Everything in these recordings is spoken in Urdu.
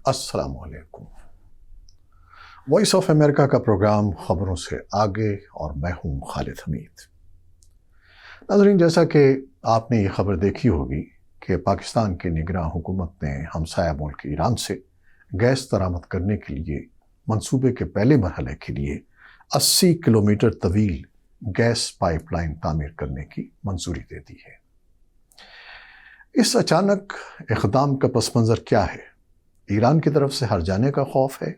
السلام علیکم۔ وائس آف امریکہ کا پروگرام خبروں سے آگے اور میں ہوں خالد حمید۔ ناظرین، جیسا کہ آپ نے یہ خبر دیکھی ہوگی کہ پاکستان کی نگراں حکومت نے ہمسایہ ملک ایران سے گیس درآمد کرنے کے لیے منصوبے کے پہلے مرحلے کے لیے 80 کلومیٹر طویل گیس پائپ لائن تعمیر کرنے کی منظوری دے دی ہے۔ اس اچانک اقدام کا پس منظر کیا ہے؟ ایران کی طرف سے ہار جانے کا خوف ہے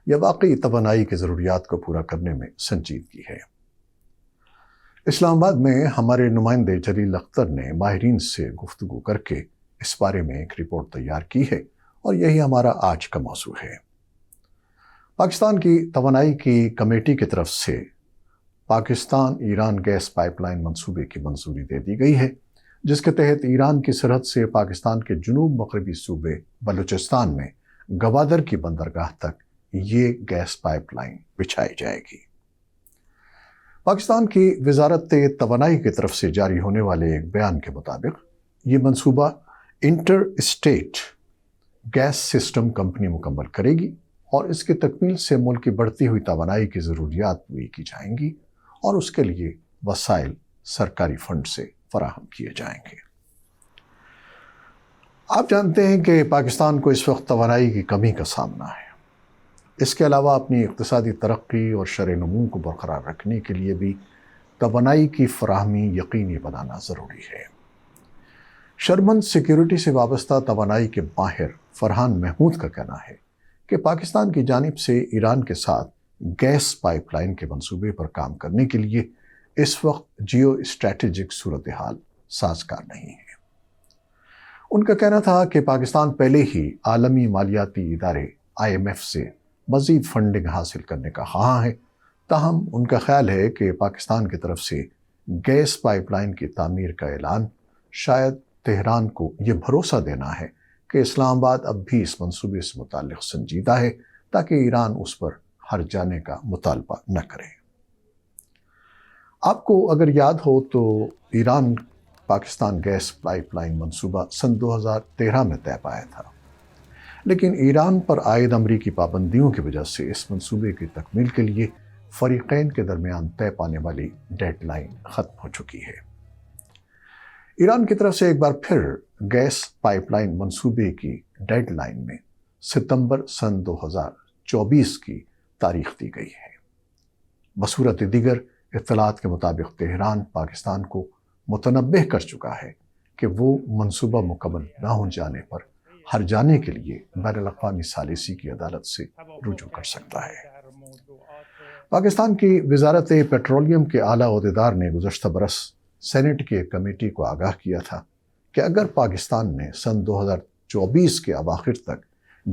یا واقعی توانائی کی ضروریات کو پورا کرنے میں سنجیدگی ہے؟ اسلام آباد میں ہمارے نمائندے جلیل اختر نے ماہرین سے گفتگو کر کے اس بارے میں ایک رپورٹ تیار کی ہے اور یہی ہمارا آج کا موضوع ہے۔ پاکستان کی توانائی کی کمیٹی کی طرف سے Pakistan Iran gas pipeline منصوبے کی منظوری دے دی گئی ہے، جس کے تحت ایران کی سرحد سے پاکستان کے جنوب مغربی صوبے بلوچستان میں گوادر کی بندرگاہ تک یہ گیس پائپ لائن بچھائی جائے گی۔ پاکستان کی وزارت توانائی کی طرف سے جاری ہونے والے ایک بیان کے مطابق یہ منصوبہ inter state gas system company مکمل کرے گی اور اس کی تکمیل سے ملک کی بڑھتی ہوئی توانائی کی ضروریات پوری کی جائیں گی اور اس کے لیے وسائل سرکاری فنڈ سے فراہم کیے جائیں گے۔ آپ جانتے ہیں کہ پاکستان کو اس وقت توانائی کی کمی کا سامنا ہے۔ اس کے علاوہ اپنی اقتصادی ترقی اور شرح نمو کو برقرار رکھنے کے لیے بھی توانائی کی فراہمی یقینی بنانا ضروری ہے۔ شرمن سیکیورٹی سے وابستہ توانائی کے ماہر فرحان محمود کا کہنا ہے کہ پاکستان کی جانب سے ایران کے ساتھ گیس پائپ لائن کے منصوبے پر کام کرنے کے لیے اس وقت جیو اسٹریٹجک صورتحال سازگار نہیں ہے۔ ان کا کہنا تھا کہ پاکستان پہلے ہی عالمی مالیاتی ادارے IMF سے مزید فنڈنگ حاصل کرنے کا خواہاں ہے، تاہم ان کا خیال ہے کہ پاکستان کی طرف سے گیس پائپ لائن کی تعمیر کا اعلان شاید تہران کو یہ بھروسہ دینا ہے کہ اسلام آباد اب بھی اس منصوبے سے متعلق سنجیدہ ہے تاکہ ایران اس پر ہر جانے کا مطالبہ نہ کرے۔ آپ کو اگر یاد ہو تو Iran Pakistan gas pipeline منصوبہ سن 2013 میں طے پایا تھا، لیکن ایران پر عائد امریکی پابندیوں کی وجہ سے اس منصوبے کی تکمیل کے لیے فریقین کے درمیان طے پانے والی ڈیڈ لائن ختم ہو چکی ہے۔ ایران کی طرف سے ایک بار پھر گیس پائپ لائن منصوبے کی ڈیڈ لائن میں ستمبر سن 2024 کی تاریخ دی گئی ہے۔ بصورت دیگر اطلاعات کے مطابق تہران پاکستان کو متنبہ کر چکا ہے کہ وہ منصوبہ مکمل نہ ہو جانے پر ہر جانے کے لیے بین الاقوامی ثالثی کی عدالت سے رجوع کر سکتا ہے۔ پاکستان کی وزارت پیٹرولیم کے اعلیٰ عہدیدار نے گزشتہ برس سینٹ کی ایک کمیٹی کو آگاہ کیا تھا کہ اگر پاکستان نے سن 2024 کے اواخر تک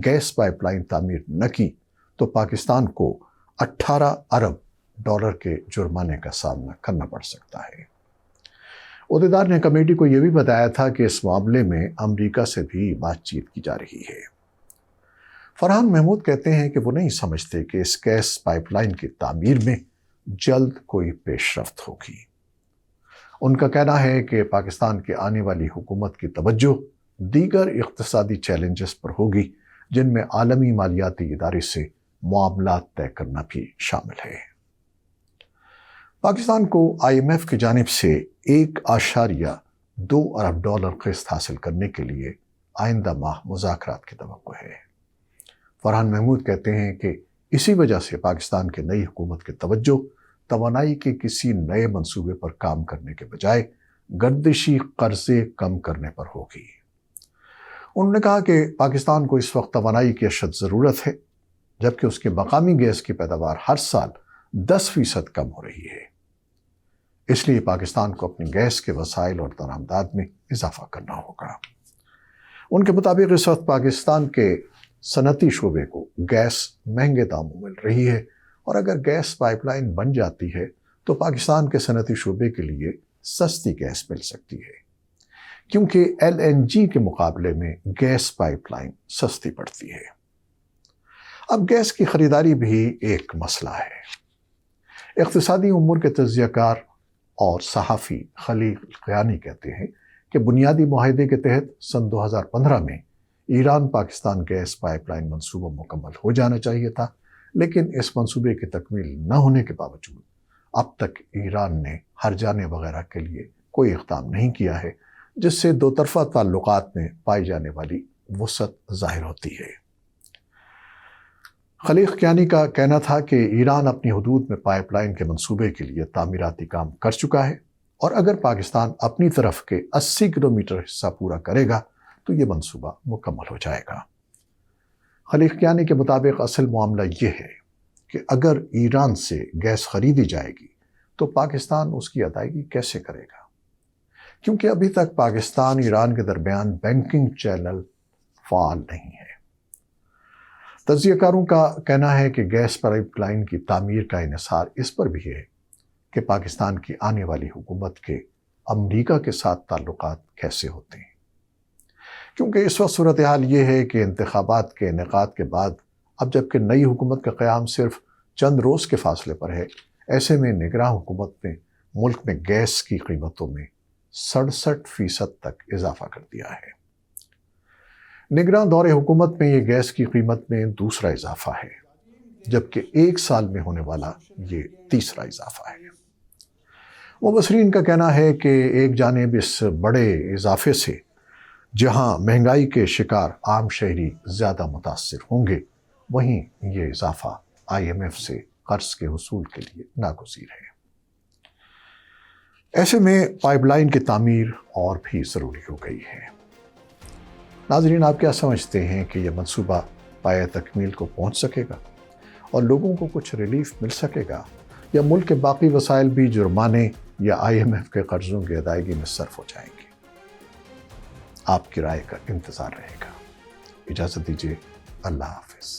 گیس پائپ لائن تعمیر نہ کی تو پاکستان کو $18 ارب کے جرمانے کا سامنا کرنا پڑ سکتا ہے۔ عہدیدار نے کمیٹی کو یہ بھی بتایا تھا کہ اس معاملے میں امریکہ سے بھی بات چیت کی جا رہی ہے۔ فرحان محمود کہتے ہیں کہ وہ نہیں سمجھتے کہ اس گیس پائپ لائن کی تعمیر میں جلد کوئی پیش رفت ہوگی۔ ان کا کہنا ہے کہ پاکستان کی آنے والی حکومت کی توجہ دیگر اقتصادی چیلنجز پر ہوگی، جن میں عالمی مالیاتی ادارے سے معاملات طے کرنا بھی شامل ہے۔ پاکستان کو IMF کی جانب سے $1.2 ارب قسط حاصل کرنے کے لیے آئندہ ماہ مذاکرات کی توقع ہے۔ فرحان محمود کہتے ہیں کہ اسی وجہ سے پاکستان کی نئی حکومت کی توجہ توانائی کے کسی نئے منصوبے پر کام کرنے کے بجائے گردشی قرضے کم کرنے پر ہوگی۔ انہوں نے کہا کہ پاکستان کو اس وقت توانائی کی اشد ضرورت ہے، جبکہ اس کی مقامی گیس کی پیداوار ہر سال 10% کم ہو رہی ہے۔ اس لیے پاکستان کو اپنی گیس کے وسائل اور درآمدات میں اضافہ کرنا ہوگا۔ ان کے مطابق اس وقت پاکستان کے صنعتی شعبے کو گیس مہنگے داموں مل رہی ہے، اور اگر گیس پائپ لائن بن جاتی ہے تو پاکستان کے صنعتی شعبے کے لیے سستی گیس مل سکتی ہے، کیونکہ LNG کے مقابلے میں گیس پائپ لائن سستی پڑتی ہے۔ اب گیس کی خریداری بھی ایک مسئلہ ہے۔ اقتصادی امور کے تجزیہ کار اور صحافی خلیل قیانی کہتے ہیں کہ بنیادی معاہدے کے تحت سن 2015 میں Iran Pakistan gas pipeline منصوبہ مکمل ہو جانا چاہیے تھا، لیکن اس منصوبے کی تکمیل نہ ہونے کے باوجود اب تک ایران نے ہرجانے وغیرہ کے لیے کوئی اقدام نہیں کیا ہے، جس سے دو طرفہ تعلقات میں پائی جانے والی وسعت ظاہر ہوتی ہے۔ خلیق کیانی کا کہنا تھا کہ ایران اپنی حدود میں پائپ لائن کے منصوبے کے لیے تعمیراتی کام کر چکا ہے، اور اگر پاکستان اپنی طرف کے 80 کلومیٹر حصہ پورا کرے گا تو یہ منصوبہ مکمل ہو جائے گا۔ خلیق کیانی کے مطابق اصل معاملہ یہ ہے کہ اگر ایران سے گیس خریدی جائے گی تو پاکستان اس کی ادائیگی کیسے کرے گا، کیونکہ ابھی تک پاکستان ایران کے درمیان بینکنگ چینل فعال نہیں ہے۔ تجزیہ کاروں کا کہنا ہے کہ گیس پائپ لائن کی تعمیر کا انحصار اس پر بھی ہے کہ پاکستان کی آنے والی حکومت کے امریکہ کے ساتھ تعلقات کیسے ہوتے ہیں، کیونکہ اس وقت صورتحال یہ ہے کہ انتخابات کے انعقاد کے بعد اب جبکہ نئی حکومت کا قیام صرف چند روز کے فاصلے پر ہے، ایسے میں نگراں حکومت نے ملک میں گیس کی قیمتوں میں 67% تک اضافہ کر دیا ہے۔ نگراں دور حکومت میں یہ گیس کی قیمت میں دوسرا اضافہ ہے، جبکہ ایک سال میں ہونے والا یہ تیسرا اضافہ ہے۔ مبصرین کا کہنا ہے کہ ایک جانب اس بڑے اضافے سے جہاں مہنگائی کے شکار عام شہری زیادہ متاثر ہوں گے، وہیں یہ اضافہ IMF سے قرض کے حصول کے لیے ناگزیر ہے۔ ایسے میں پائپ لائن کی تعمیر اور بھی ضروری ہو گئی ہے۔ ناظرین، آپ کیا سمجھتے ہیں کہ یہ منصوبہ پایہ تکمیل کو پہنچ سکے گا اور لوگوں کو کچھ ریلیف مل سکے گا، یا ملک کے باقی وسائل بھی جرمانے یا IMF کے قرضوں کی ادائیگی میں صرف ہو جائیں گے؟ آپ کی رائے کا انتظار رہے گا۔ اجازت دیجیے، اللہ حافظ۔